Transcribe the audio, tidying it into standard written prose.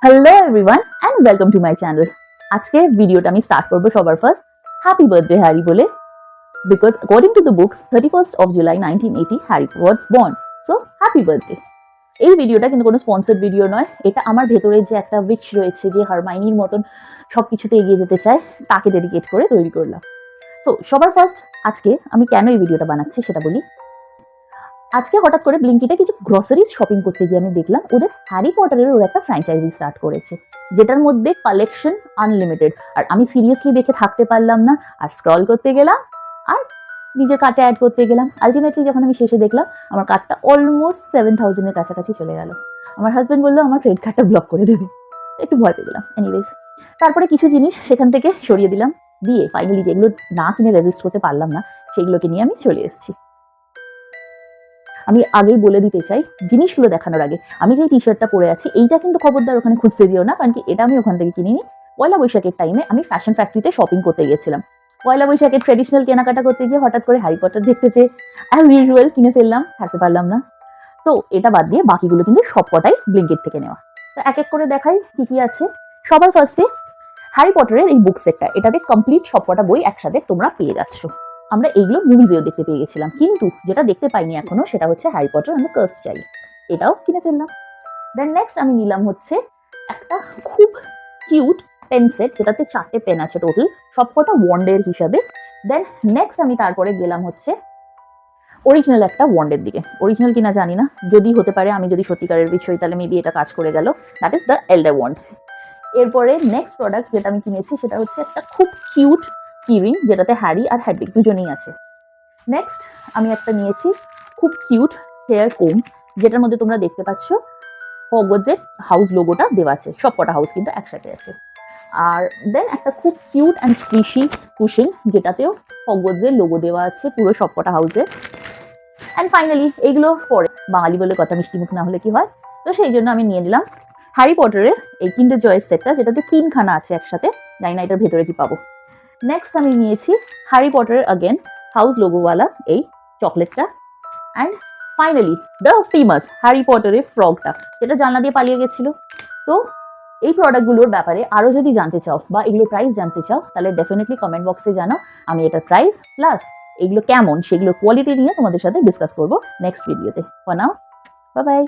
Hello everyone and welcome to my channel. আজকে ভিডিওটা আমি স্টার্ট করবো সবার ফার্স্ট হ্যাপি বার্থডে হ্যারি বলে, because according to the books 31st of July 1980 Harry was born. So happy birthday. এই ভিডিওটা কিন্তু কোনো স্পন্সর্ড ভিডিও নয়, এটা আমার ভেতরে যে একটা উইচ রয়েছে, যে হারমাইনির মতন সব কিছুতে এগিয়ে যেতে চায়, তাকে ডেডিকেট করে তৈরি করলাম। সো সবার ফার্স্ট আজকে আমি কেন এই ভিডিওটা বানাচ্ছি সেটা বলি। আজকে হঠাৎ করে ব্লিঙ্কিটে কিছু গ্রসারিজ শপিং করতে গিয়ে আমি দেখলাম ওদের হ্যারি পটারের ওরা একটা ফ্র্যাঞ্চাইজি স্টার্ট করেছে, যেটার মধ্যে কালেকশন আনলিমিটেড। আর আমি সিরিয়াসলি দেখে থাকতে পারলাম না, আর স্ক্রল করতে গেলাম আর নিজের কার্টে অ্যাড করতে গেলাম। আলটিমেটলি যখন আমি শেষে দেখলাম আমার কার্ডটা অলমোস্ট 7,000-এর কাছাকাছি চলে গেল। আমার হাজব্যান্ড বললো আমার ক্রেডিট কার্ডটা ব্লক করে দেবে, একটু ভয় পেয়ে গেলাম। এনিওয়েজ, তারপরে কিছু জিনিস সেখান থেকে সরিয়ে দিলাম, দিয়ে ফাইনালি যেগুলো না কিনে রেজিস্ট করতে পারলাম না সেগুলোকে নিয়ে আমি চলে এসেছি। আমি আগেই বলে দিতে চাই, জিনিসগুলো দেখানোর আগে, আমি যে টি শার্টটা পরে আছি এইটা কিন্তু খবরদার ওখানে খুঁজতে যেও না, কারণ কি এটা আমি ওখান থেকে কিনিনি। পয়লা বৈশাখের টাইমে আমি ফ্যাশন ফ্যাক্টরিতে শপিং করতে গিয়েছিলাম। পয়লা বৈশাখের ট্রেডিশনাল কেনাকাটা করতে গিয়ে হঠাৎ করে হ্যারি পটার দেখতে পেয়ে অ্যাজ ইউজুয়াল কিনে ফেললাম, থাকতে পারলাম না। তো এটা বাদ দিয়ে বাকিগুলো কিন্তু সবকটাই ব্লিঙ্কিট থেকে নেওয়া। তো এক এক করে দেখাই কি কি আছে। সবার ফার্স্টে হ্যারি পটারের এই বুক সেটটা, এটাতে কমপ্লিট সবকটা বই একসাথে তোমরা পেয়ে যাচ্ছ। আমরা এইগুলো মুভিজেও দেখতে পেয়ে গেছিলাম, কিন্তু যেটা দেখতে পাইনি এখনো সেটা হচ্ছে Harry Potter and the cursed child, এটাও কিনে ফেললাম। দেন নেক্সট আমি নিলাম হচ্ছে একটা খুব কিউট পেন সেট, যেটাতে 4টে পেন আছে টোটাল, সবকটা ওয়ান্ডের হিসাবে। দেন নেক্সট আমি তারপরে গেলাম হচ্ছে অরিজিনাল একটা ওয়ান্ডের দিকে। অরিজিনাল কিনা জানি না, যদি হতে পারে, আমি যদি সত্যিকারের বিষয় তাহলে মেবি এটা কাজ করে গেল। That is the এল্ডার wand. এরপরে নেক্সট প্রোডাক্ট যেটা আমি কিনেছি সেটা হচ্ছে একটা খুব কিউট কিরিং, যেটাতে হ্যারি আর হ্যাডউইগ দুজনেই আছে। নেক্সট আমি একটা নিয়েছি খুব কিউট হেয়ার কোম, যেটার মধ্যে তোমরা দেখতে পাচ্ছ হগওয়ার্টসের হাউস লোগোটা দেওয়া আছে, সবকটা হাউস কিন্তু একসাথে আছে। আর দেন একটা খুব cute and squishy cushion, যেটাতেও হগওয়ার্টসের logo দেওয়া আছে পুরো সবকটা হাউসে। অ্যান্ড ফাইনালি এইগুলো পরে, বাঙালি বলে কথা, মিষ্টি মুখ না হলে কি হয়, তো সেই জন্য আমি নিয়ে নিলাম হ্যারি পটারের এই কিন্ডার জয়ের সেটটা, যেটাতে 3খানা আছে একসাথে, জানি না এটার ভেতরে কি পাবো। নেক্সট আমি নিয়েছি হ্যারি পটারের অ্যাগেন হাউস লোগোওয়ালা এই চকলেটটা। And finally the famous Harry পটারের ফ্রগটা, যেটা জানলা দিয়ে পালিয়ে গেছিল। তো এই প্রোডাক্টগুলোর ব্যাপারে আরও যদি জানতে চাও বা এগুলোর প্রাইস জানতে চাও, তাহলে ডেফিনেটলি কমেন্ট বক্সে জানাও। আমি এটার প্রাইস প্লাস এগুলো কেমন সেগুলোর কোয়ালিটি নিয়ে তোমাদের সাথে ডিসকাস করবো নেক্সট ভিডিওতে। For now, bye bye.